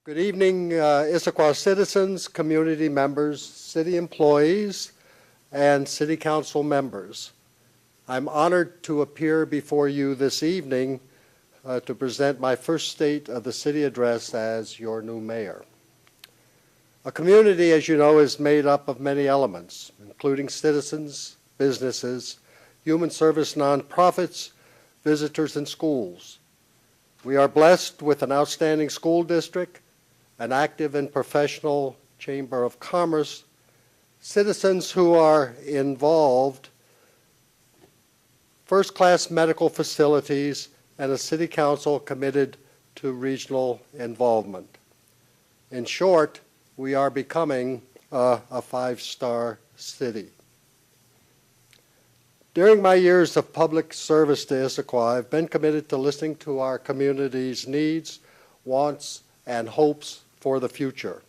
Good evening, Issaquah citizens, community members, city employees, and city council members. I'm honored to appear before you this evening to present my first State of the City address as your new mayor. A community, as you know, is made up of many elements, including citizens, businesses, human service nonprofits, visitors, and schools. We are blessed with an outstanding school district, an active and professional Chamber of Commerce, citizens who are involved, first-class medical facilities, and a city council committed to regional involvement. In short, we are becoming a five-star city. During my years of public service to Issaquah, I've been committed to listening to our community's needs, wants, and hopes for the future.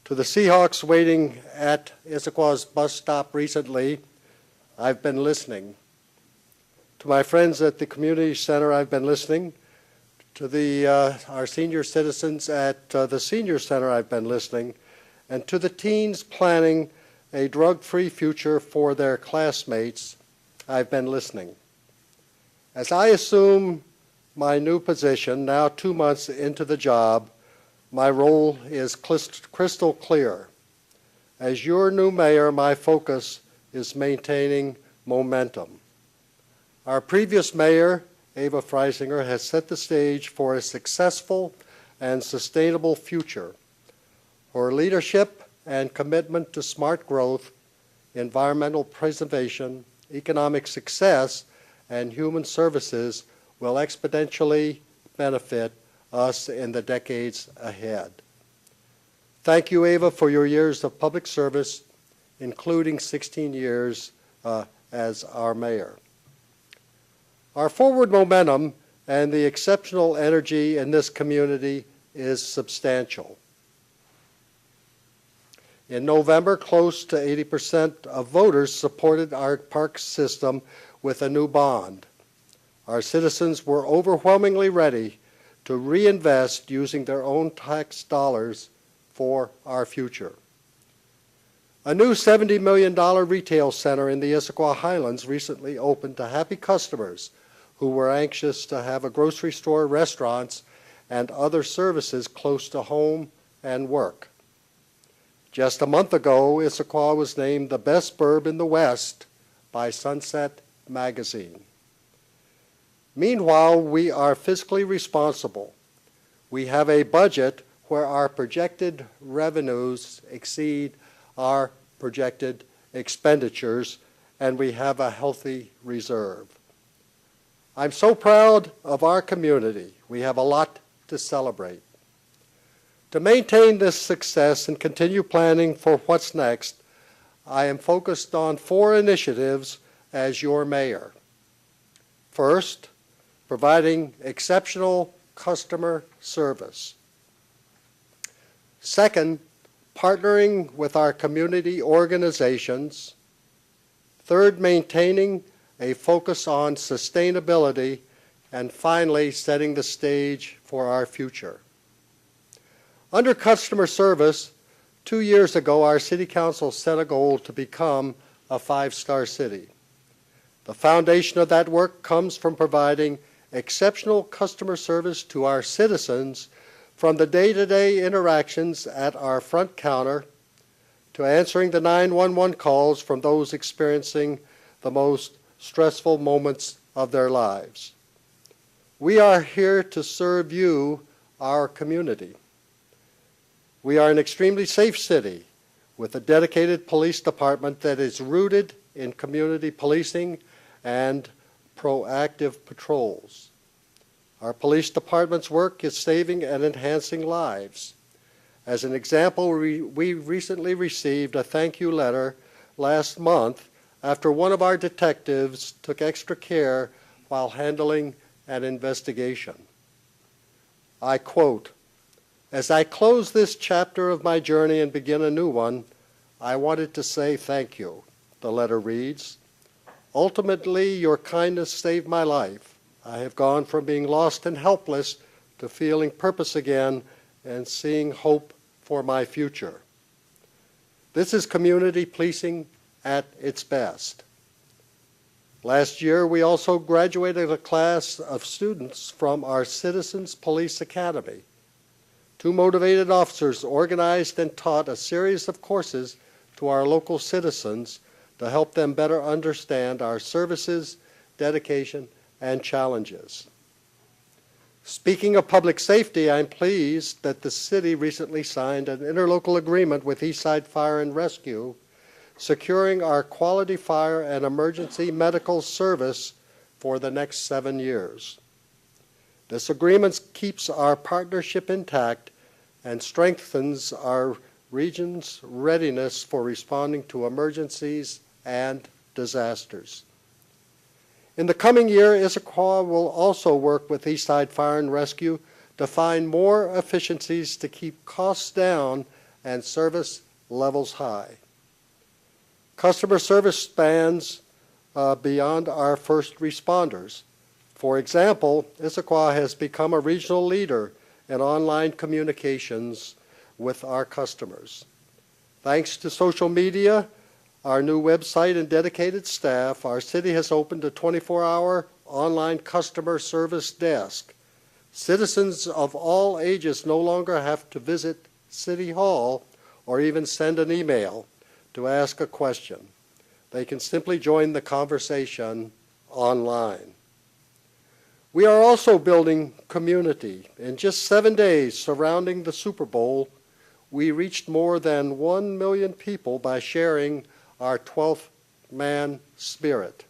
To the Seahawks waiting at Issaquah's bus stop recently, I've been listening. To my friends at the community center, I've been listening. To our senior citizens at the senior center, I've been listening. And to the teens planning a drug-free future for their classmates, I've been listening. As I assume my new position, now 2 months into the job, my role is crystal clear. As your new mayor, my focus is maintaining momentum. Our previous mayor, Eva Freisinger, has set the stage for a successful and sustainable future. Her leadership and commitment to smart growth, environmental preservation, economic success, and human services will exponentially benefit us in the decades ahead. Thank you, Eva, for your years of public service, including 16 years as our mayor. Our forward momentum and the exceptional energy in this community is substantial. In November, close to 80% of voters supported our park system with a new bond. Our citizens were overwhelmingly ready to reinvest using their own tax dollars for our future. A new $70 million retail center in the Issaquah Highlands recently opened to happy customers who were anxious to have a grocery store, restaurants, and other services close to home and work. Just a month ago, Issaquah was named the best burb in the West by Sunset Magazine. Meanwhile, we are fiscally responsible. We have a budget where our projected revenues exceed our projected expenditures, and we have a healthy reserve. I'm so proud of our community. We have a lot to celebrate. To maintain this success and continue planning for what's next, I am focused on 4 initiatives as your mayor. First, providing exceptional customer service. Second, partnering with our community organizations. Third, maintaining a focus on sustainability. And finally, setting the stage for our future. Under customer service, 2 years ago, our City Council set a goal to become a 5-star city. The foundation of that work comes from providing exceptional customer service to our citizens, from the day-to-day interactions at our front counter to answering the 911 calls from those experiencing the most stressful moments of their lives. We are here to serve you, our community. We are an extremely safe city with a dedicated police department that is rooted in community policing and proactive patrols. Our police department's work is saving and enhancing lives. As an example, we recently received a thank you letter last month after one of our detectives took extra care while handling an investigation. I quote, "As I close this chapter of my journey and begin a new one, I wanted to say thank you," the letter reads. "Ultimately, your kindness saved my life. I have gone from being lost and helpless to feeling purpose again and seeing hope for my future. This is community policing at its best. Last year, we also graduated a class of students from our Citizens Police Academy. 2 motivated officers organized and taught a series of courses to our local citizens to help them better understand our services, dedication, and challenges. Speaking of public safety, I'm pleased that the city recently signed an interlocal agreement with Eastside Fire and Rescue, securing our quality fire and emergency medical service for the next 7 years. This agreement keeps our partnership intact and strengthens our region's readiness for responding to emergencies and disasters. In the coming year, Issaquah will also work with Eastside Fire and Rescue to find more efficiencies to keep costs down and service levels high. Customer service spans beyond our first responders. For example, Issaquah has become a regional leader in online communications with our customers. Thanks to social media, our new website, and dedicated staff, our city has opened a 24-hour online customer service desk. Citizens of all ages no longer have to visit City Hall or even send an email to ask a question. They can simply join the conversation online. We are also building community. In just 7 days surrounding the Super Bowl, we reached more than 1 million people by sharing our 12th man spirit.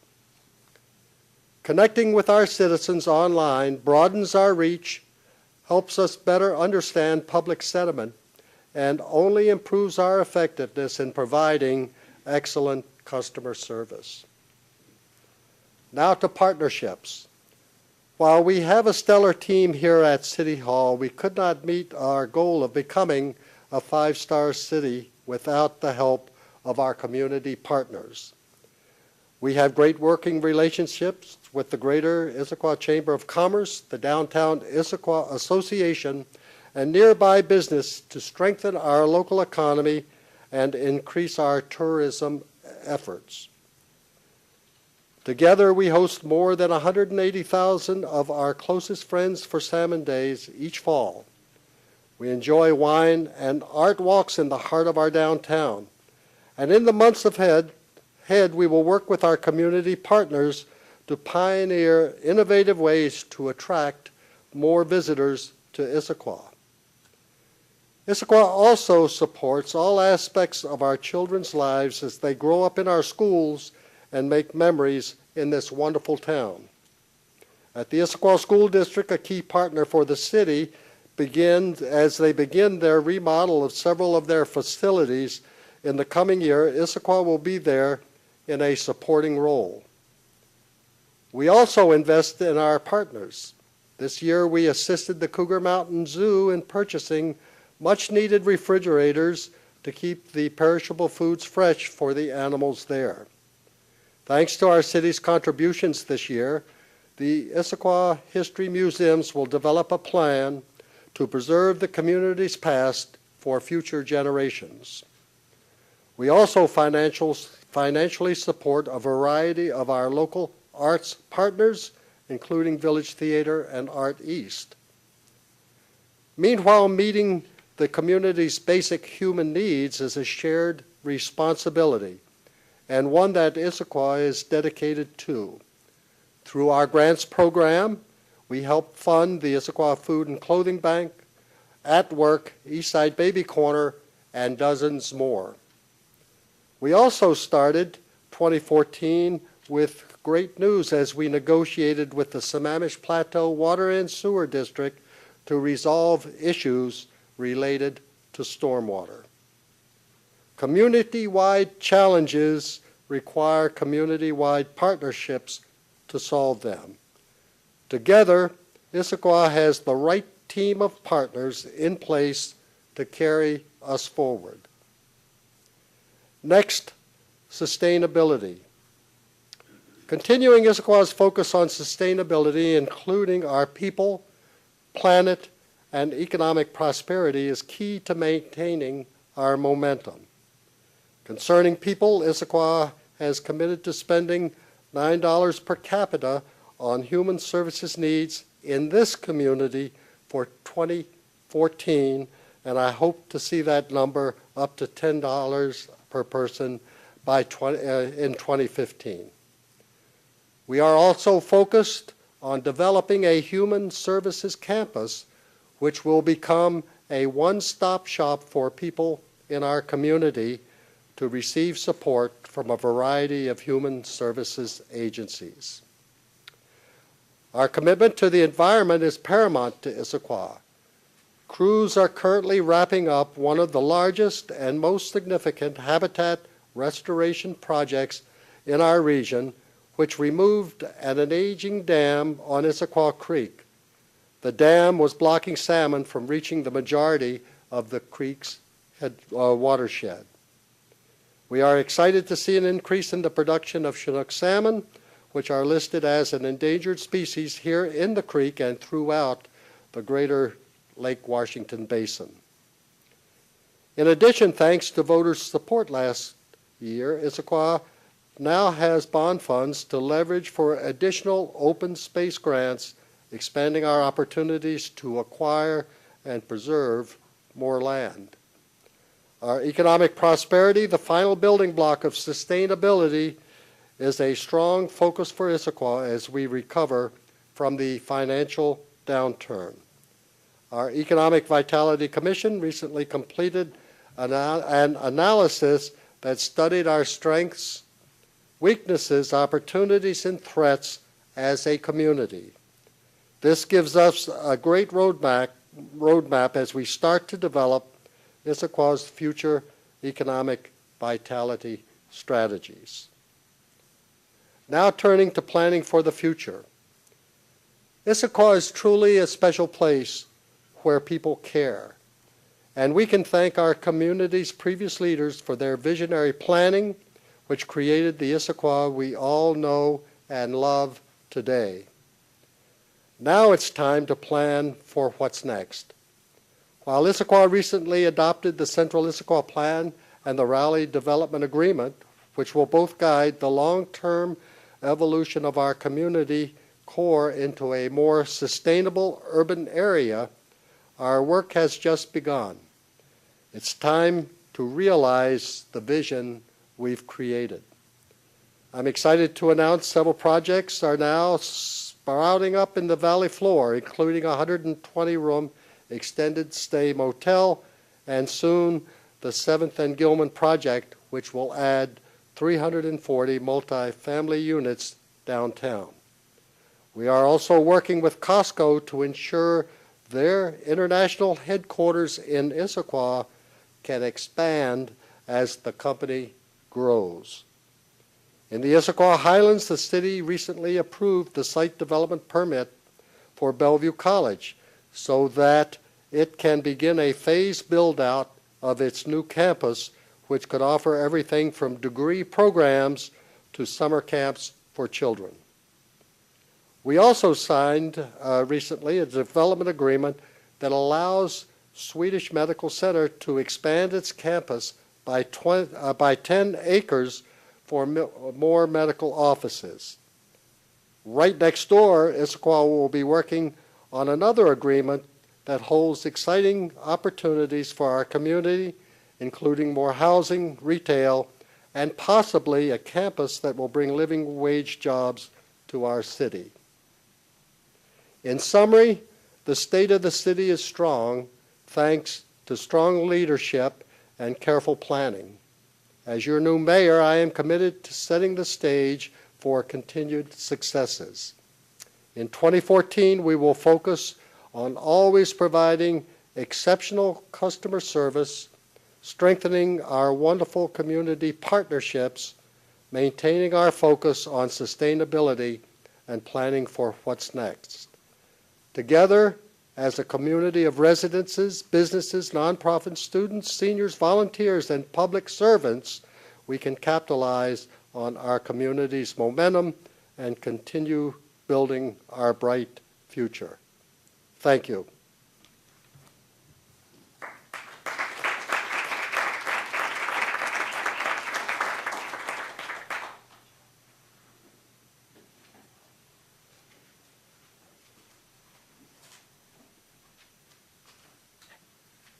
Connecting with our citizens online broadens our reach, helps us better understand public sentiment, and only improves our effectiveness in providing excellent customer service. Now to partnerships. While we have a stellar team here at City Hall, we could not meet our goal of becoming a 5-star city without the help of our community partners. We have great working relationships with the Greater Issaquah Chamber of Commerce, the Downtown Issaquah Association, and nearby business to strengthen our local economy and increase our tourism efforts. Together, we host more than 180,000 of our closest friends for Salmon Days each fall. We enjoy wine and art walks in the heart of our downtown. And in the months ahead, we will work with our community partners to pioneer innovative ways to attract more visitors to Issaquah. Issaquah also supports all aspects of our children's lives as they grow up in our schools and make memories in this wonderful town. At the Issaquah School District, a key partner for the city, as they begin their remodel of several of their facilities in the coming year, Issaquah will be there in a supporting role. We also invest in our partners. This year we assisted the Cougar Mountain Zoo in purchasing much-needed refrigerators to keep the perishable foods fresh for the animals there. Thanks to our city's contributions this year, the Issaquah History Museums will develop a plan to preserve the community's past for future generations. We also financially support a variety of our local arts partners, including Village Theater and Art East. Meanwhile, meeting the community's basic human needs is a shared responsibility, and one that Issaquah is dedicated to. Through our grants program, we help fund the Issaquah Food and Clothing Bank, At Work, Eastside Baby Corner, and dozens more. We also started 2014 with great news as we negotiated with the Sammamish Plateau Water and Sewer District to resolve issues related to stormwater. Community-wide challenges require community-wide partnerships to solve them. Together, Issaquah has the right team of partners in place to carry us forward. Next, sustainability. Continuing Issaquah's focus on sustainability, including our people, planet, and economic prosperity is key to maintaining our momentum. Concerning people, Issaquah has committed to spending $9 per capita on human services needs in this community for 2014, and I hope to see that number up to $10 per person by in 2015. We are also focused on developing a human services campus which will become a one-stop shop for people in our community to receive support from a variety of human services agencies. Our commitment to the environment is paramount to Issaquah. Crews are currently wrapping up one of the largest and most significant habitat restoration projects in our region, which removed an aging dam on Issaquah Creek. The dam was blocking salmon from reaching the majority of the creek's watershed. We are excited to see an increase in the production of Chinook salmon, which are listed as an endangered species here in the creek and throughout the greater Lake Washington Basin. In addition, thanks to voters' support last year, Issaquah now has bond funds to leverage for additional open space grants, expanding our opportunities to acquire and preserve more land. Our economic prosperity, the final building block of sustainability, is a strong focus for Issaquah as we recover from the financial downturn. Our Economic Vitality Commission recently completed an analysis that studied our strengths, weaknesses, opportunities, and threats as a community. This gives us a great roadmap as we start to develop Issaquah's future economic vitality strategies. Now turning to planning for the future. Issaquah is truly a special place where people care, and we can thank our community's previous leaders for their visionary planning, which created the Issaquah we all know and love today. Now it's time to plan for what's next. While Issaquah recently adopted the Central Issaquah Plan and the Raleigh Development Agreement, which will both guide the long-term evolution of our community core into a more sustainable urban area, our work has just begun. It's time to realize the vision we've created. I'm excited to announce several projects are now sprouting up in the valley floor, including a 120-room extended stay motel, and soon the 7th and Gilman project, which will add 340 multi-family units downtown. We are also working with Costco to ensure their international headquarters in Issaquah can expand as the company grows. In the Issaquah Highlands, the city recently approved the site development permit for Bellevue College so that it can begin a phased build-out of its new campus, which could offer everything from degree programs to summer camps for children. We also signed recently a development agreement that allows Swedish Medical Center to expand its campus by 10 acres for more medical offices. Right next door, Issaquah will be working on another agreement that holds exciting opportunities for our community, including more housing, retail, and possibly a campus that will bring living wage jobs to our city. In summary, the state of the city is strong thanks to strong leadership and careful planning. As your new mayor, I am committed to setting the stage for continued successes. In 2014, we will focus on always providing exceptional customer service, strengthening our wonderful community partnerships, maintaining our focus on sustainability, and planning for what's next. Together, as a community of residences, businesses, nonprofit students, seniors, volunteers, and public servants, we can capitalize on our community's momentum and continue building our bright future. Thank you.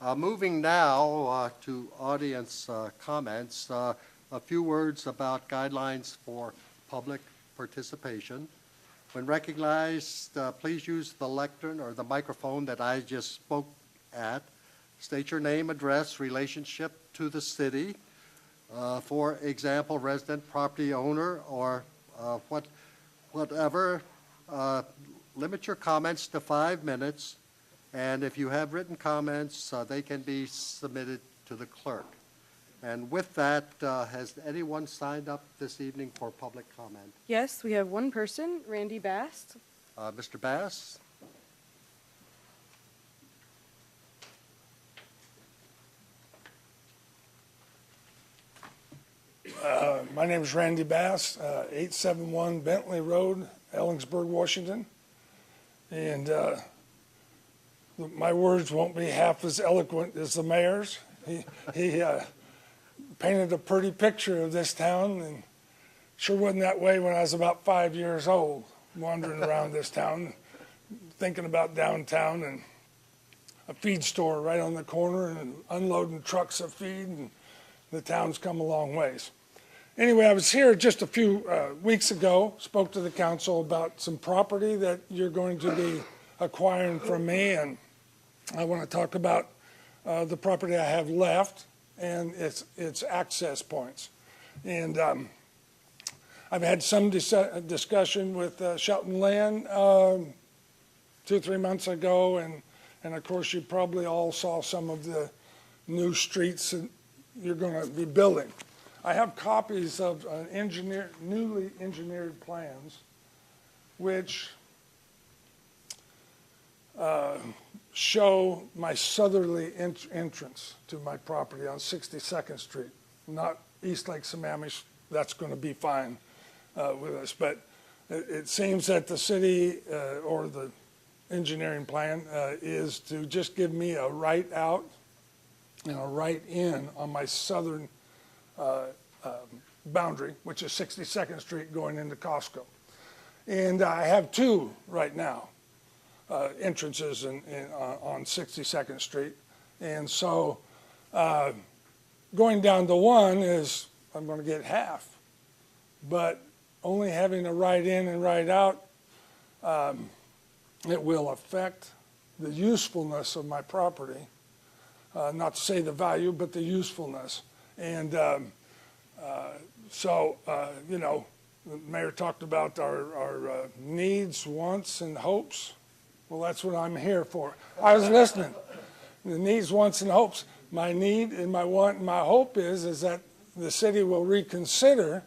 Moving now to audience comments, a few words about guidelines for public participation. When recognized, please use the lectern or the microphone that I just spoke at. State your name, address, relationship to the city. For example, resident, property owner, or whatever. Limit your comments to 5 minutes, and if you have written comments, they can be submitted to the clerk. And with that, has anyone signed up this evening for public comment? Yes, we have one person, Randy Bass. Mr. Bass? My name is Randy Bass, 871 Bentley Road, Ellensburg, Washington. And my words won't be half as eloquent as the mayor's. He painted a pretty picture of this town, and sure wasn't that way when I was about 5 years old, wandering around this town, thinking about downtown and a feed store right on the corner and unloading trucks of feed, and the town's come a long ways. Anyway, I was here just a few weeks ago, spoke to the council about some property that you're going to be acquiring from me, and I want to talk about the property I have left and its access points. And I've had some discussion with Shelton Lynn 2 or 3 months ago, and of course you probably all saw some of the new streets that you're going to be building. I have copies of newly engineered plans, which show my southerly entrance to my property on 62nd Street, not East Lake Sammamish. That's going to be fine with us. But it seems that the city or the engineering plan is to just give me a right out and a right in on my southern boundary, which is 62nd Street going into Costco. And I have two right now, entrances on 62nd Street. And so going down to one is, I'm going to get half. But only having a right in and right out, it will affect the usefulness of my property. Not to say the value, but the usefulness. And you know, the mayor talked about our needs, wants, and hopes. Well, that's what I'm here for. I was listening. The needs, wants, and hopes. My need and my want and my hope is that the city will reconsider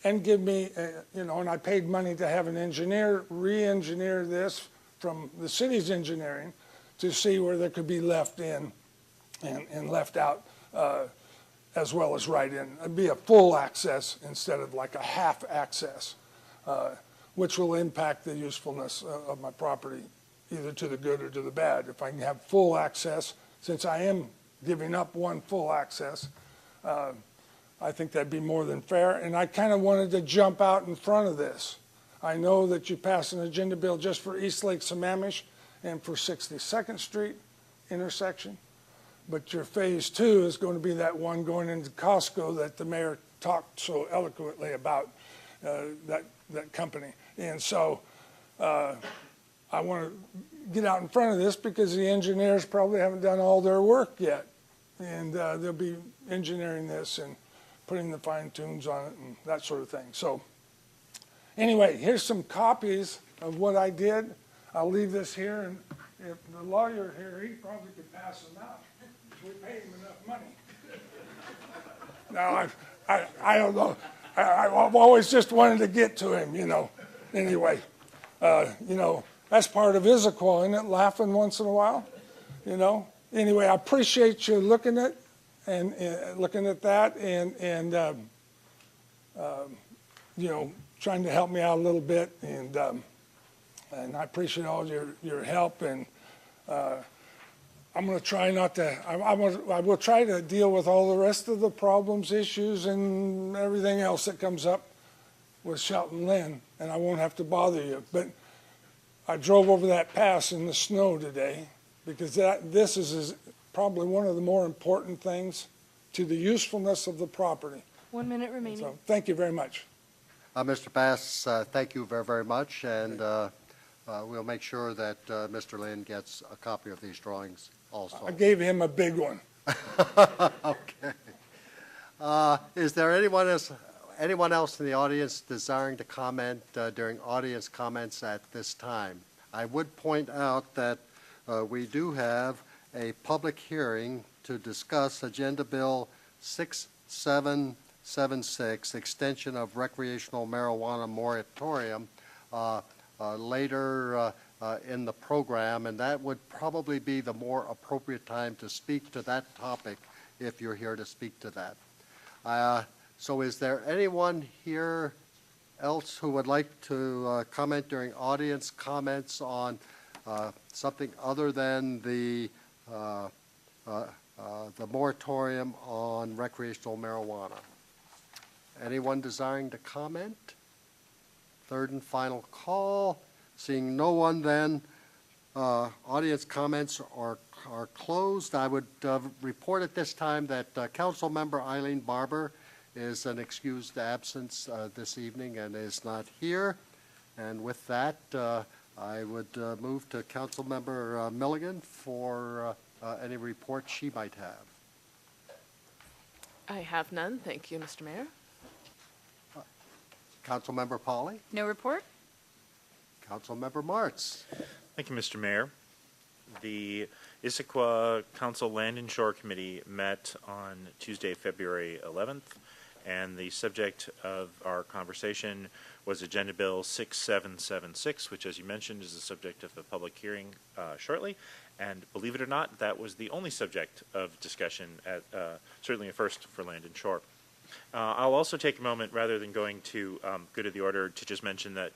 and give me, you know, and I paid money to have an engineer re-engineer this from the city's engineering to see where there could be left in and left out, as well as right in. It'd be a full access instead of like a half access, which will impact the usefulness of my property, either to the good or to the bad. If I can have full access, since I am giving up one full access, I think that'd be more than fair. And I kind of wanted to jump out in front of this. I know that you passed an agenda bill just for East Lake Sammamish and for 62nd Street intersection. But your phase 2 is going to be that one going into Costco that the mayor talked so eloquently about, that company. And so I want to get out in front of this because the engineers probably haven't done all their work yet. And they'll be engineering this and putting the fine tunes on it and that sort of thing. So anyway, here's some copies of what I did. I'll leave this here, and if the lawyer here, he probably could pass them out. We paid him enough money. Now, I don't know. I've always just wanted to get to him, you know. Anyway, you know, that's part of Issaquah, isn't it? Laughing once in a while, you know. Anyway, I appreciate you looking at that and you know, trying to help me out a little bit, and I appreciate all your help, and I'm going to try not to. I will try to deal with all the rest of the problems, issues, and everything else that comes up with Shelton Lynn, and I won't have to bother you. But I drove over that pass in the snow today because this is as probably one of the more important things to the usefulness of the property. 1 minute remaining. So thank you very much. Mr. Bass, thank you very, very much, and we'll make sure that Mr. Lynn gets a copy of these drawings also. I gave him a big one. Okay. Is there anyone else in the audience desiring to comment during audience comments at this time? I would point out that we do have a public hearing to discuss Agenda Bill 6776, extension of recreational marijuana moratorium, later in the program, and that would probably be the more appropriate time to speak to that topic if you're here to speak to that. So is there anyone here else who would like to comment during audience comments on something other than the moratorium on recreational marijuana? Anyone desiring to comment? Third and final call. Seeing no one, then audience comments are closed. I would report at this time that Council Member Eileen Barber is an excused absence this evening and is not here. And with that, I would move to Council Member Milligan for any report she might have. I have none. Thank you, Mr. Mayor. Council Member Pauley. No report? Council Member Martz. Thank you, Mr. Mayor. The Issaquah Council Land and Shore Committee met on Tuesday, February 11th, and the subject of our conversation was Agenda Bill 6776, which, as you mentioned, is the subject of a public hearing shortly. And believe it or not, that was the only subject of discussion at certainly a first for Land and Shore. I'll also take a moment, rather than going to good of the order, to just mention that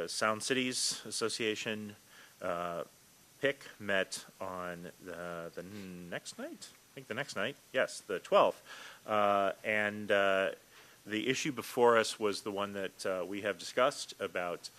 Sound Cities Association PIC met on the next night. I think the next night. Yes, the 12th. And the issue before us was the one that we have discussed about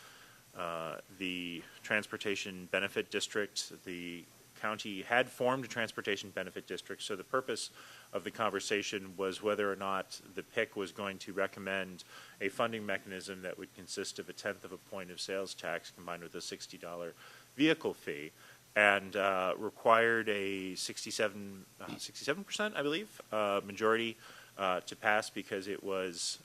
the Transportation Benefit District. The county had formed a Transportation Benefit District, so the purpose of the conversation was whether or not the PIC was going to recommend a funding mechanism that would consist of 1/10 of a point of sales tax combined with a $60 vehicle fee, and required a 67%, I believe, majority to pass, because it was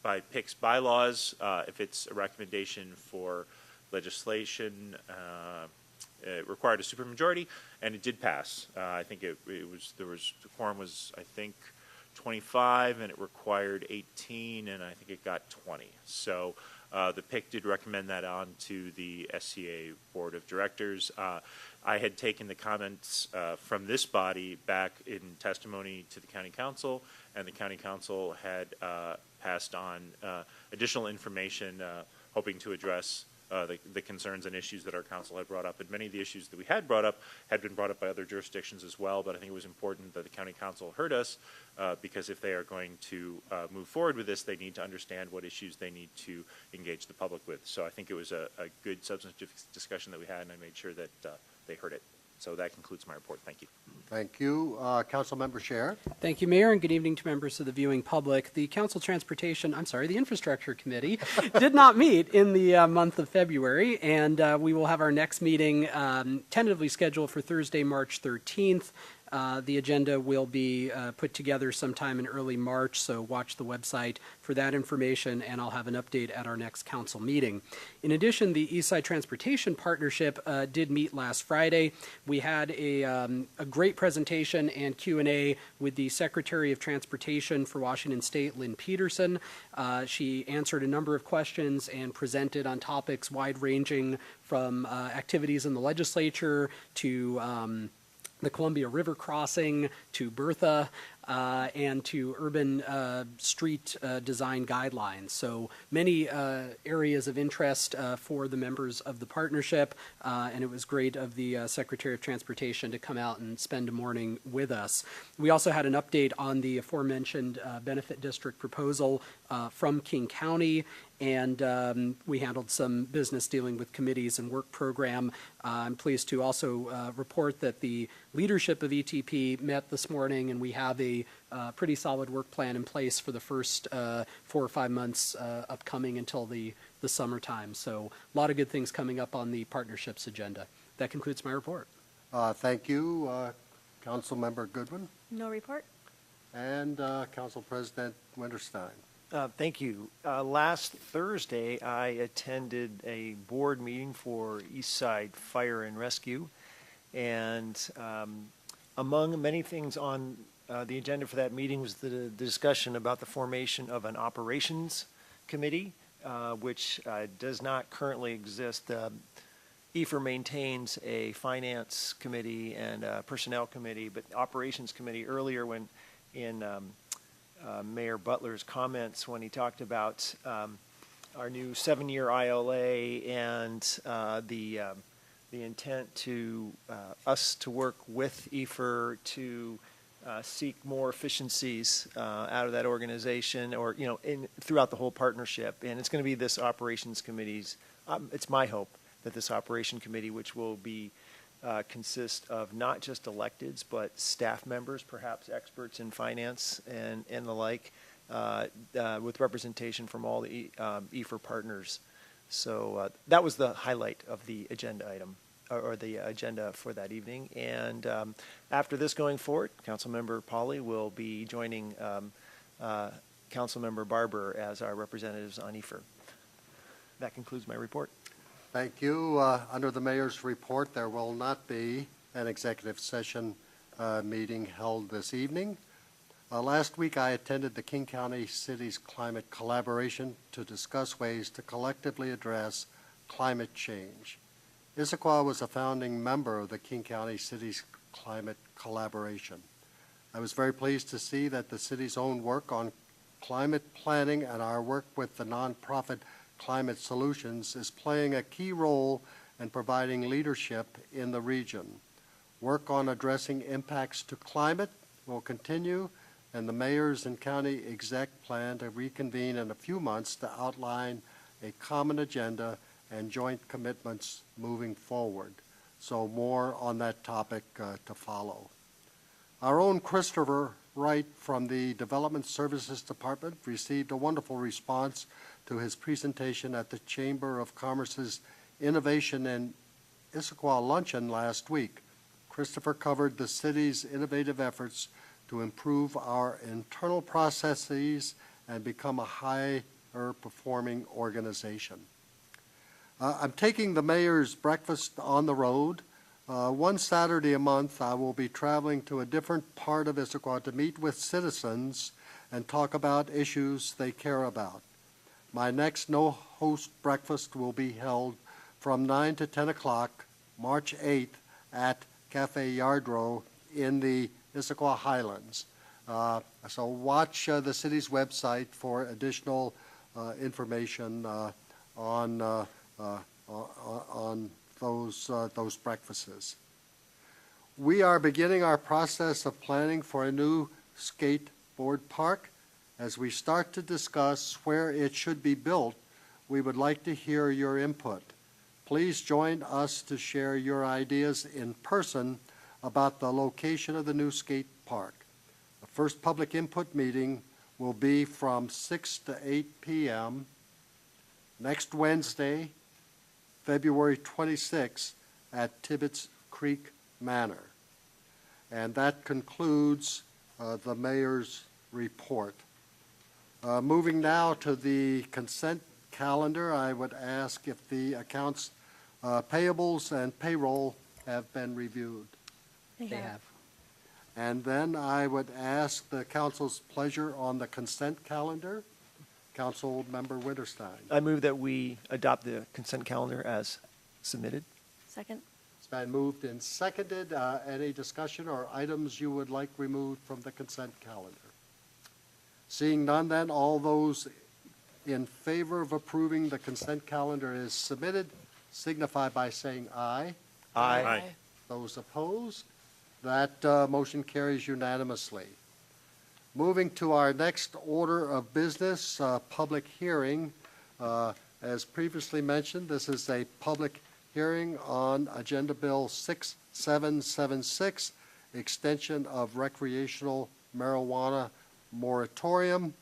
by PIC's bylaws, if it's a recommendation for legislation, it required a supermajority, and it did pass. I think the quorum was, I think, 25, and it required 18, and I think it got 20. So the PIC did recommend that on to the SCA Board of Directors. I had taken the comments from this body back in testimony to the County Council, and the County Council had passed on additional information hoping to address the concerns and issues that our council had brought up. And many of the issues that we had brought up had been brought up by other jurisdictions as well, but I think it was important that the County Council heard us because if they are going to move forward with this, they need to understand what issues they need to engage the public with. So I think it was a good substantive discussion that we had, and I made sure that they heard it. So that concludes my report. Thank you. Thank you. Council Member Sher. Thank you, Mayor, and good evening to members of the viewing public. The the Infrastructure Committee did not meet in the month of February, and we will have our next meeting tentatively scheduled for Thursday, March 13th. The agenda will be put together sometime in early March, so watch the website for that information, and I'll have an update at our next council meeting. In addition, the Eastside Transportation Partnership did meet last Friday. We had a great presentation and Q&A with the Secretary of Transportation for Washington State, Lynn Peterson. She answered a number of questions and presented on topics wide-ranging from activities in the legislature to the Columbia River crossing to Bertha. and to urban street design guidelines. So many areas of interest for the members of the partnership, and it was great of the Secretary of Transportation to come out and spend a morning with us. We also had an update on the aforementioned benefit district proposal from King County, and we handled some business dealing with committees and work program. I'm pleased to also report that the leadership of ETP met this morning, and we have a pretty solid work plan in place for the first 4 or 5 months upcoming until the summertime. So a lot of good things coming up on the partnerships agenda. That concludes my report. Thank you, Councilmember Goodwin No report. and Council President Winterstein. Thank you. Last Thursday, I attended a board meeting for Eastside Fire and Rescue, and among many things on the agenda for that meeting was the discussion about the formation of an operations committee, which does not currently exist. EFR maintains a finance committee and a personnel committee, but operations committee earlier when in Mayor Butler's comments when he talked about our new 7-year ILA and the intent to us to work with EFR to seek more efficiencies out of that organization, or throughout the whole partnership. And it's going to be this operations committee's. It's my hope that this operation committee, which will be consist of not just electeds, but staff members, perhaps experts in finance and the like, with representation from all the EFR partners. So that was the highlight of the agenda item, or the agenda for that evening. And after this going forward, Councilmember Pauley will be joining Councilmember Barber as our representatives on EFR. That concludes my report. Thank you. Under the mayor's report, there will not be an executive session meeting held this evening. Last week, I attended the King County Cities Climate Collaboration to discuss ways to collectively address climate change. Issaquah was a founding member of the King County Cities Climate Collaboration. I was very pleased to see that the city's own work on climate planning and our work with the nonprofit Climate Solutions is playing a key role in providing leadership in the region. Work on addressing impacts to climate will continue, and the mayors and county exec plan to reconvene in a few months to outline a common agenda and joint commitments moving forward. So more on that topic to follow. Our own Christopher Wright from the Development Services Department received a wonderful response to his presentation at the Chamber of Commerce's Innovation in Issaquah Luncheon last week. Christopher covered the city's innovative efforts to improve our internal processes and become a higher performing organization. I'm taking the mayor's breakfast on the road. One Saturday a month, I will be traveling to a different part of Issaquah to meet with citizens and talk about issues they care about. My next no-host breakfast will be held from 9 to 10 o'clock, March 8th, at Cafe Yardrow in the Issaquah Highlands. So watch the city's website for additional information on those breakfasts. We are beginning our process of planning for a new skateboard park. As we start to discuss where it should be built, we would like to hear your input. Please join us to share your ideas in person about the location of the new skate park. The first public input meeting will be from 6 to 8 p.m. next Wednesday, February 26th at Tibbetts Creek Manor. And that concludes the mayor's report. Moving now to the consent calendar, I would ask if the accounts payables and payroll have been reviewed. They have. And then I would ask the council's pleasure on the consent calendar. Council Member Winterstein. I move that we adopt the consent calendar as submitted. Second. It's been moved and seconded. Any discussion or items you would like removed from the consent calendar? Seeing none then, all those in favor of approving the consent calendar as submitted signify by saying aye. Aye. Those opposed? That motion carries unanimously. Moving to our next order of business, public hearing. As previously mentioned, this is a public hearing on Agenda Bill 6776, extension of recreational marijuana moratorium,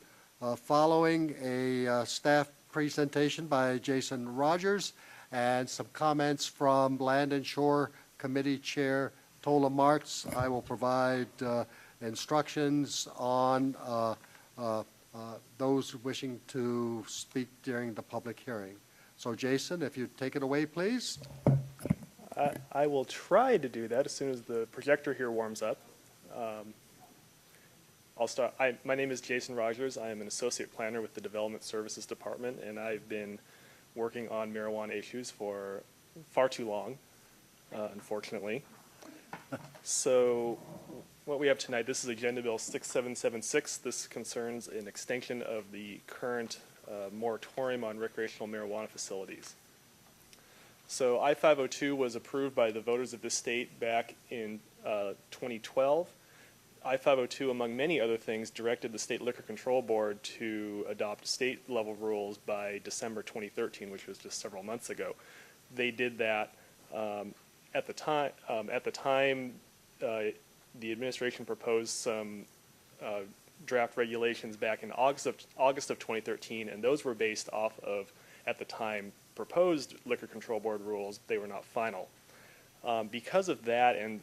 following a staff presentation by Jason Rogers and some comments from Land and Shore Committee Chair Tola Martz. I will provide instructions on those wishing to speak during the public hearing. So Jason, if you'd take it away, please. I will try to do that as soon as the projector here warms up. I'll start. My name is Jason Rogers. I am an associate planner with the Development Services Department, and I've been working on marijuana issues for far too long, unfortunately. So what we have tonight, this is Agenda Bill 6776. This concerns an extension of the current moratorium on recreational marijuana facilities. So I-502 was approved by the voters of this state back in 2012. I-502, among many other things, directed the State Liquor Control Board to adopt state-level rules by December 2013, which was just several months ago. They did that at the time. The administration proposed some draft regulations back in August of 2013, and those were based off of, at the time, proposed Liquor Control Board rules. They were not final. Because of that, and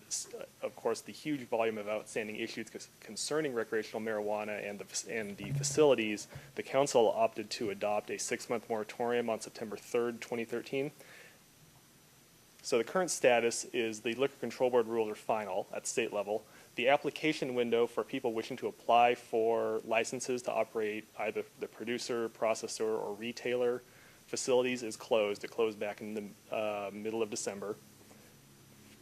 of course the huge volume of outstanding issues concerning recreational marijuana and the facilities, the council opted to adopt a 6-month moratorium on September 3rd, 2013. So the current status is the Liquor Control Board rules are final at state level. The application window for people wishing to apply for licenses to operate either the producer, processor, or retailer facilities is closed. It closed back in the middle of December.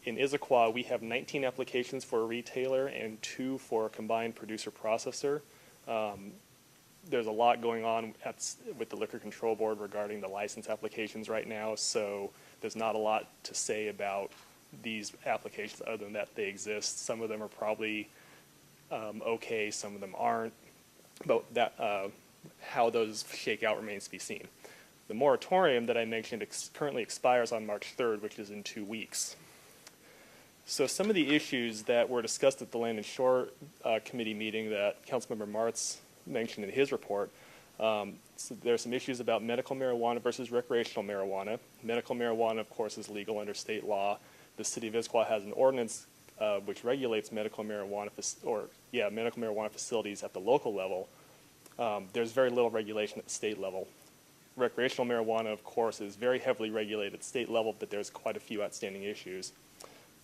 In Issaquah, we have 19 applications for a retailer and 2 for a combined producer-processor. There's a lot going on with the Liquor Control Board regarding the license applications right now, so there's not a lot to say about these applications other than that they exist. Some of them are probably okay, some of them aren't, but how those shake out remains to be seen. The moratorium that I mentioned currently expires on March 3rd, which is in 2 weeks. So some of the issues that were discussed at the Land and Shore Committee meeting that Councilmember Martz mentioned in his report, so there are some issues about medical marijuana versus recreational marijuana. Medical marijuana, of course, is legal under state law. The city of Issaquah has an ordinance which regulates medical marijuana facilities at the local level. There's very little regulation at the state level. Recreational marijuana, of course, is very heavily regulated at state level, but there's quite a few outstanding issues.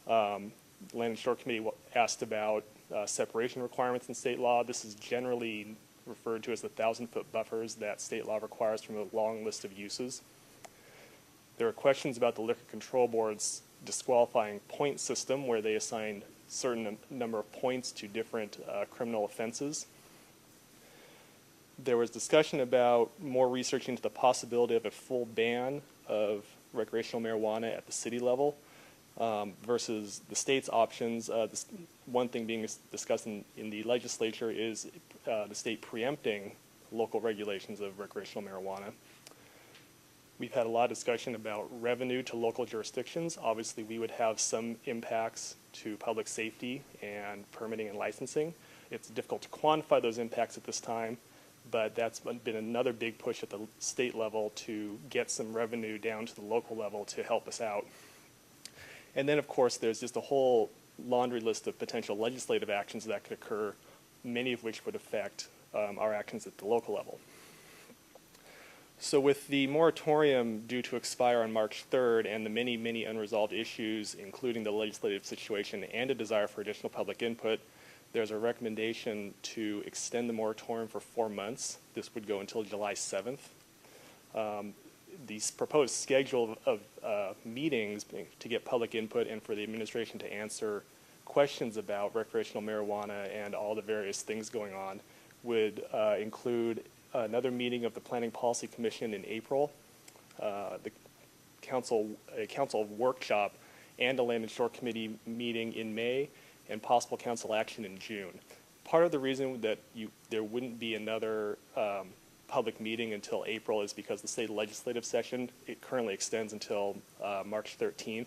Land and Shore Committee asked about separation requirements in state law. This is generally referred to as the 1,000-foot buffers that state law requires from a long list of uses. There are questions about the Liquor Control Board's disqualifying point system, where they assign certain number of points to different criminal offenses. There was discussion about more research into the possibility of a full ban of recreational marijuana at the city level versus the state's options. One thing being discussed in the legislature is the state preempting local regulations of recreational marijuana. We've had a lot of discussion about revenue to local jurisdictions. Obviously, we would have some impacts to public safety and permitting and licensing. It's difficult to quantify those impacts at this time, but that's been another big push at the state level to get some revenue down to the local level to help us out. And then, of course, there's just a whole laundry list of potential legislative actions that could occur, many of which would affect our actions at the local level. So with the moratorium due to expire on March 3rd and the many, many unresolved issues, including the legislative situation and a desire for additional public input, there's a recommendation to extend the moratorium for 4 months. This would go until July 7th. proposed schedule of meetings to get public input and for the administration to answer questions about recreational marijuana and all the various things going on would include another meeting of the Planning Policy Commission in April, a council workshop, and a Land and Shore Committee meeting in May, and possible council action in June. Part of the reason that there wouldn't be another public meeting until April is because the state legislative session, it currently extends until March 13th.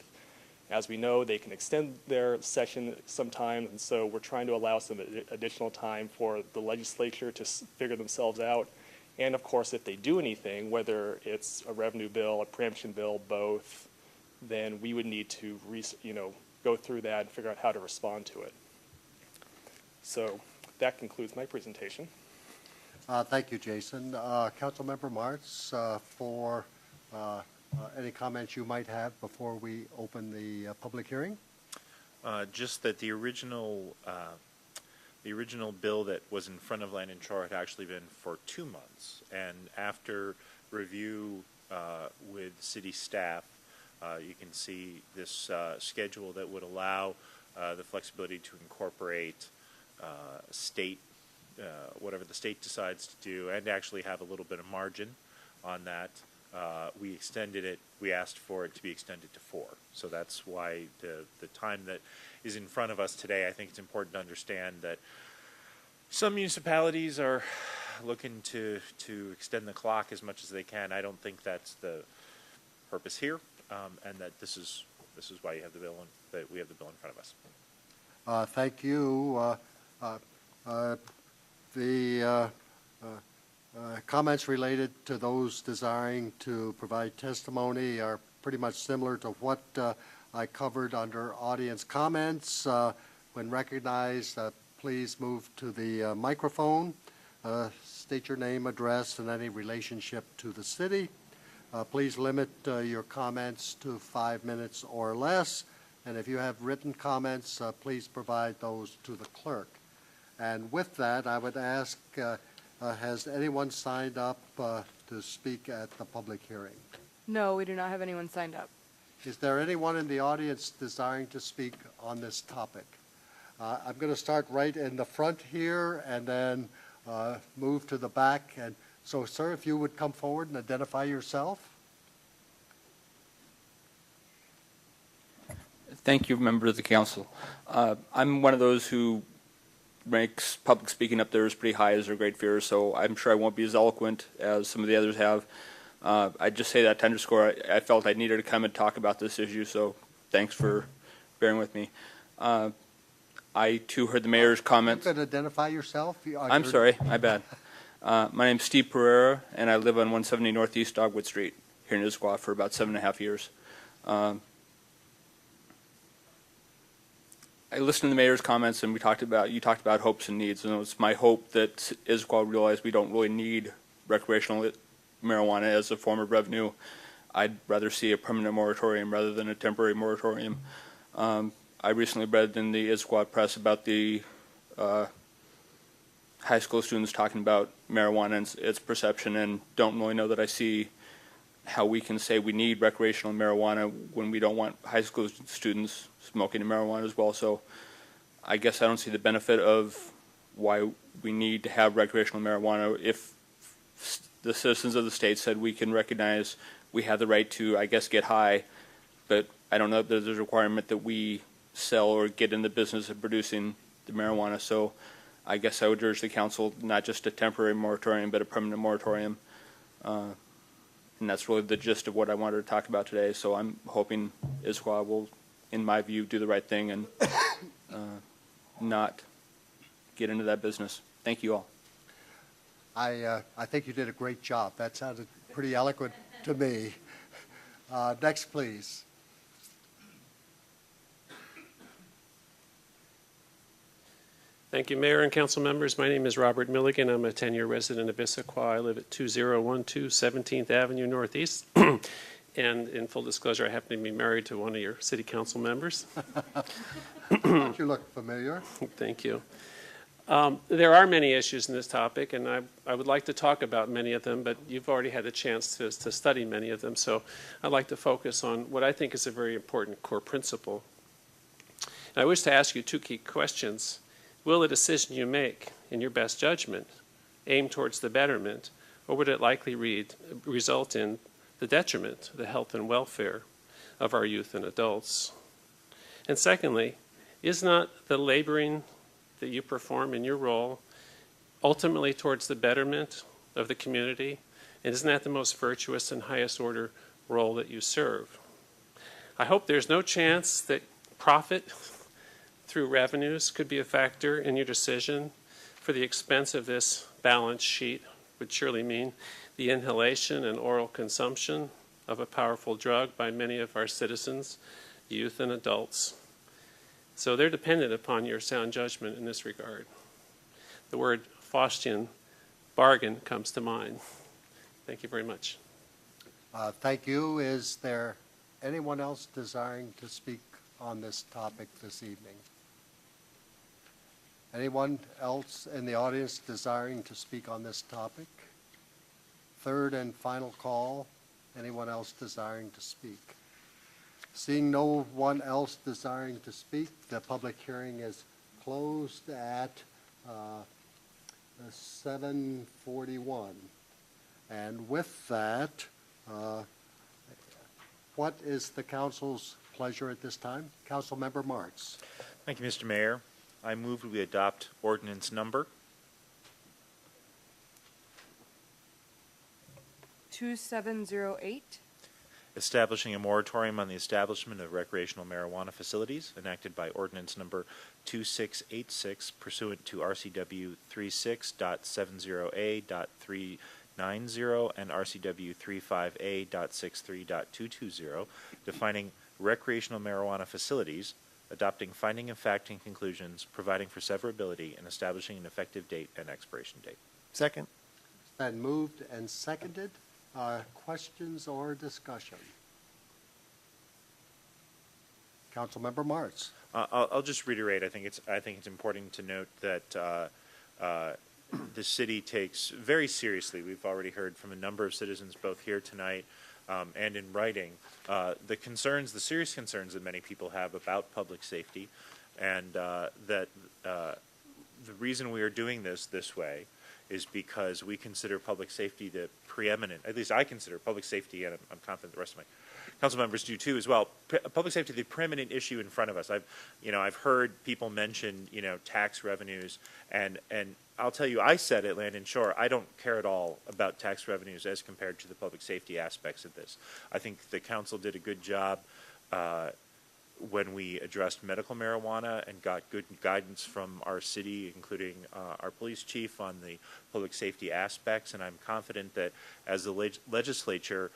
As we know, they can extend their session sometime, and so we're trying to allow some additional time for the legislature to figure themselves out. And of course, if they do anything, whether it's a revenue bill, a preemption bill, both, then we would need to go through that and figure out how to respond to it. So that concludes my presentation. Thank you, Jason. Councilmember Martz, for any comments you might have before we open the public hearing? Just that the original bill that was in front of Land and Shore had actually been for 2 months, and after review with city staff, you can see this schedule that would allow the flexibility to incorporate state, whatever the state decides to do, and actually have a little bit of margin on that. We extended it. We asked for it to be extended to 4. So that's why the time that is in front of us today, I think it's important to understand that some municipalities are looking to extend the clock as much as they can. I don't think that's the purpose here, and that this is why you have the bill that we have the bill in front of us. Thank you. The comments related to those desiring to provide testimony are pretty much similar to what I covered under audience comments. When recognized, please move to the microphone. State your name, address, and any relationship to the city. Please limit your comments to 5 minutes or less. And if you have written comments, please provide those to the clerk. And with that, I would ask, has anyone signed up to speak at the public hearing? No, we do not have anyone signed up. Is there anyone in the audience desiring to speak on this topic? I'm going to start right in the front here and then move to the back. And so, sir, if you would come forward and identify yourself. Thank you, members of the council. I'm one of those who ranks public speaking up there as pretty high as their great fear, so I'm sure I won't be as eloquent as some of the others have. I just say that to underscore I felt I needed to come and talk about this issue, so thanks for bearing with me. I, too, heard the mayor's comments. You could identify yourself. I'm sorry, my bad. My name's Steve Pereira, and I live on 170 Northeast Dogwood Street here in Issaquah for about 7.5 years. I listened to the mayor's comments, and you talked about hopes and needs, and it's my hope that Issaquah realize we don't really need recreational marijuana as a form of revenue. I'd rather see a permanent moratorium rather than a temporary moratorium. I recently read in the Issaquah press about the high school students talking about marijuana and its perception, and don't really know that I see how we can say we need recreational marijuana when we don't want high school students smoking marijuana as well. So I guess I don't see the benefit of why we need to have recreational marijuana if the citizens of the state said we can recognize we have the right to, I guess, get high, but I don't know if there's a requirement that we sell or get in the business of producing the marijuana. So I guess I would urge the council not just a temporary moratorium, but a permanent moratorium. And that's really the gist of what I wanted to talk about today. So I'm hoping Issaquah will, in my view, do the right thing and not get into that business. Thank you all. I think you did a great job. That sounded pretty eloquent to me. Next, please. Thank you, Mayor and council members. My name is Robert Milligan. I'm a 10-year resident of Issaquah. I live at 2012 17th Avenue Northeast. And in full disclosure, I happen to be married to one of your city council members. You look familiar. Thank you. There are many issues in this topic, and I would like to talk about many of them, but you've already had a chance to study many of them, so I'd like to focus on what I think is a very important core principle. And I wish to ask you two key questions. Will the decision you make, in your best judgment, aim towards the betterment, or would it likely result in the detriment to the health and welfare of our youth and adults? And secondly, is not the laboring that you perform in your role ultimately towards the betterment of the community? And isn't that the most virtuous and highest order role that you serve? I hope there's no chance that profit through revenues could be a factor in your decision, for the expense of this balance sheet would surely mean the inhalation and oral consumption of a powerful drug by many of our citizens, youth and adults. So they're dependent upon your sound judgment in this regard. The word Faustian bargain comes to mind. Thank you very much. Thank you. Is there anyone else desiring to speak on this topic this evening? Anyone else in the audience desiring to speak on this topic? Third and final call. Anyone else desiring to speak? Seeing no one else desiring to speak, the public hearing is closed at 7:41. And with that, what is the council's pleasure at this time? Councilmember Marks. Thank you, Mr. Mayor. I move we adopt ordinance number 2708. establishing a moratorium on the establishment of recreational marijuana facilities, enacted by ordinance number 2686 pursuant to RCW 36.70A.390 and RCW 35A.63.220, defining recreational marijuana facilities, adopting finding of fact and conclusions, providing for severability, and establishing an effective date and expiration date. Second. It's been moved and seconded. Questions or discussion? Councilmember Martz. I'll just reiterate. I think it's important to note that the city takes very seriously. We've already heard from a number of citizens, both here tonight and in writing, the serious concerns that many people have about public safety, and that the reason we are doing this way is because we consider public safety the preeminent, at least I consider public safety, and I'm confident the rest of my council members do too as well, public safety the preeminent issue in front of us. I've heard people mention, tax revenues, and I'll tell you, I said at Land and Shore, I don't care at all about tax revenues as compared to the public safety aspects of this. I think the council did a good job when we addressed medical marijuana and got good guidance from our city, including our police chief, on the public safety aspects. And I'm confident that as the legislature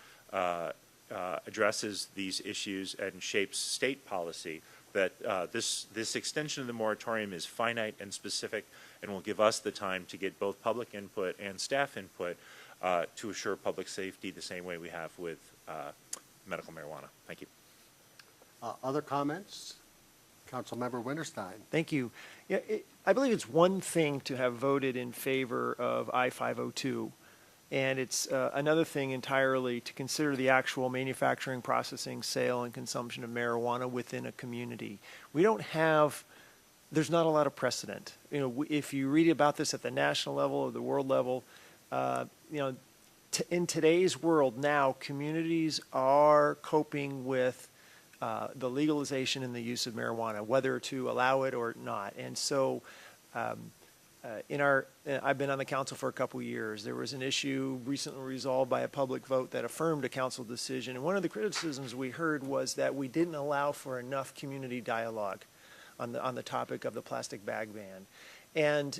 addresses these issues and shapes state policy, that this extension of the moratorium is finite and specific and will give us the time to get both public input and staff input to assure public safety the same way we have with medical marijuana. Thank you. Other comments? Councilmember Winterstein. Thank you. Yeah, I believe it's one thing to have voted in favor of I-502, and it's another thing entirely to consider the actual manufacturing, processing, sale, and consumption of marijuana within a community. There's not a lot of precedent. If you read about this at the national level or the world level, in today's world now, communities are coping with the legalization and the use of marijuana, whether to allow it or not. And so I've been on the council for a couple years. There was an issue recently resolved by a public vote that affirmed a council decision. And one of the criticisms we heard was that we didn't allow for enough community dialogue on the topic of the plastic bag ban. And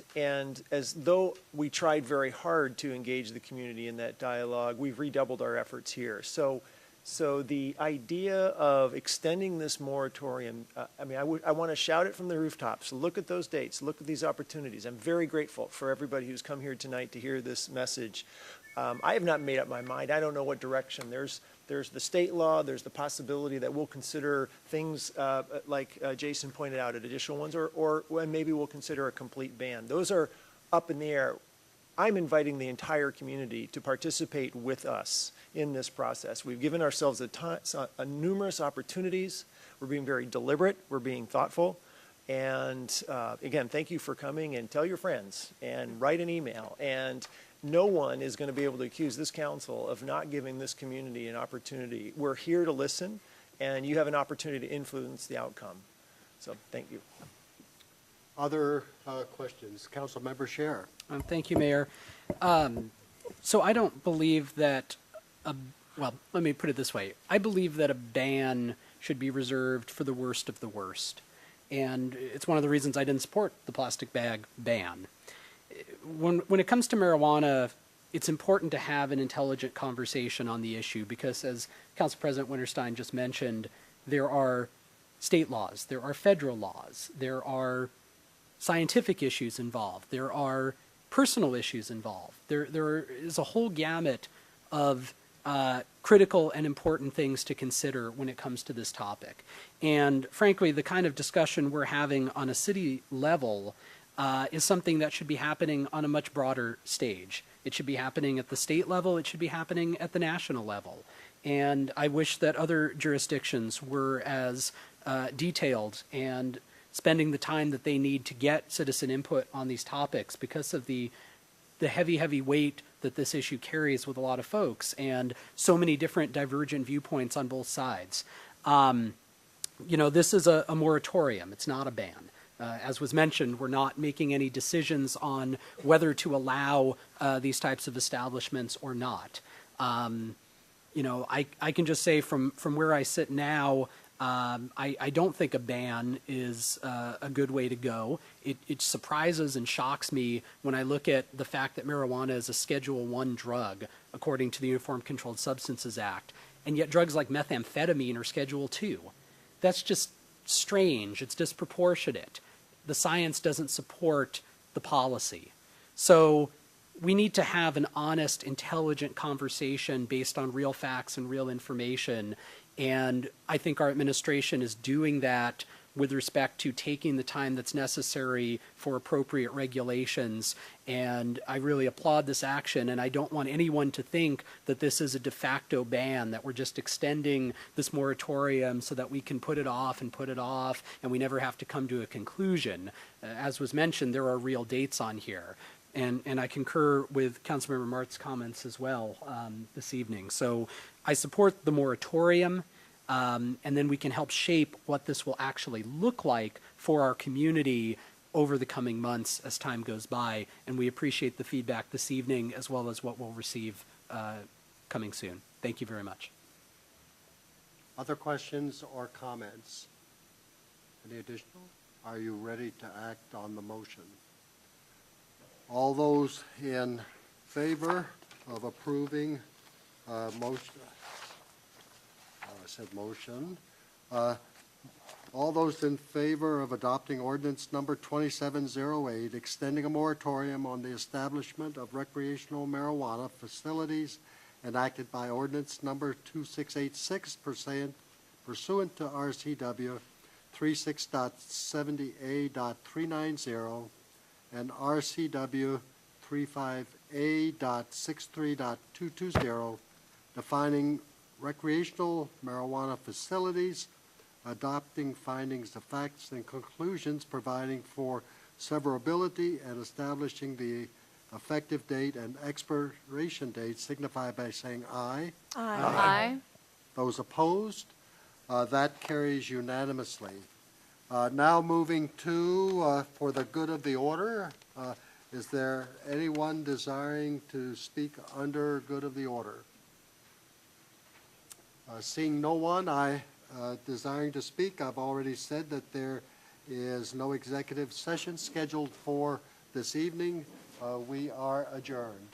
as though we tried very hard to engage the community in that dialogue, we've redoubled our efforts here. So the idea of extending this moratorium, I want to shout it from the rooftops. Look at those dates. Look at these opportunities. I'm very grateful for everybody who's come here tonight to hear this message. I have not made up my mind. I don't know what direction. There's the state law. There's the possibility that we'll consider things like Jason pointed out, additional ones, or maybe we'll consider a complete ban. Those are up in the air. I'm inviting the entire community to participate with us in this process. We've given ourselves numerous opportunities. We're being very deliberate. We're being thoughtful. And again, thank you for coming, and tell your friends and write an email. And no one is going to be able to accuse this council of not giving this community an opportunity. We're here to listen, and you have an opportunity to influence the outcome. So thank you. Other questions? Councilmember Scherer. Thank you, Mayor. So I don't believe that, well, let me put it this way. I believe that a ban should be reserved for the worst of the worst. And it's one of the reasons I didn't support the plastic bag ban. When it comes to marijuana, it's important to have an intelligent conversation on the issue because, as Council President Winterstein just mentioned, there are state laws, there are federal laws, there are scientific issues involved, there are personal issues involved. There is a whole gamut of critical and important things to consider when it comes to this topic. And frankly, the kind of discussion we're having on a city level is something that should be happening on a much broader stage. It should be happening at the state level. It should be happening at the national level. And I wish that other jurisdictions were as detailed and spending the time that they need to get citizen input on these topics because of the heavy weight that this issue carries with a lot of folks and so many different divergent viewpoints on both sides. You know, this is a moratorium. It's not a ban. As was mentioned, we're not making any decisions on whether to allow these types of establishments or not. You know, I can just say from where I sit now, I don't think a ban is a good way to go. It surprises and shocks me when I look at the fact that marijuana is a Schedule I drug, according to the Uniform Controlled Substances Act, and yet drugs like methamphetamine are Schedule II. That's just strange. It's disproportionate. The science doesn't support the policy. So we need to have an honest, intelligent conversation based on real facts and real information. And I think our administration is doing that with respect to taking the time that's necessary for appropriate regulations. And I really applaud this action. And I don't want anyone to think that this is a de facto ban, that we're just extending this moratorium so that we can put it off, and we never have to come to a conclusion. As was mentioned, there are real dates on here. And I concur with Councilmember Mart's comments as well this evening. So I support the moratorium, and then we can help shape what this will actually look like for our community over the coming months as time goes by. And we appreciate the feedback this evening as well as what we'll receive coming soon. Thank you very much. Other questions or comments? Any additional? Are you ready to act on the motion? All those in favor of approving motion, all those in favor of adopting ordinance number 2708, extending a moratorium on the establishment of recreational marijuana facilities enacted by ordinance number 2686 pursuant to RCW 36.70A.390 and RCW 35A.63.220, defining recreational marijuana facilities, adopting findings of facts and conclusions, providing for severability, and establishing the effective date and expiration date, signify by saying aye. Aye. Aye. Those opposed? That carries unanimously. Now moving to, for the good of the order, is there anyone desiring to speak under good of the order? Seeing no one, desiring to speak, I've already said that there is no executive session scheduled for this evening. We are adjourned.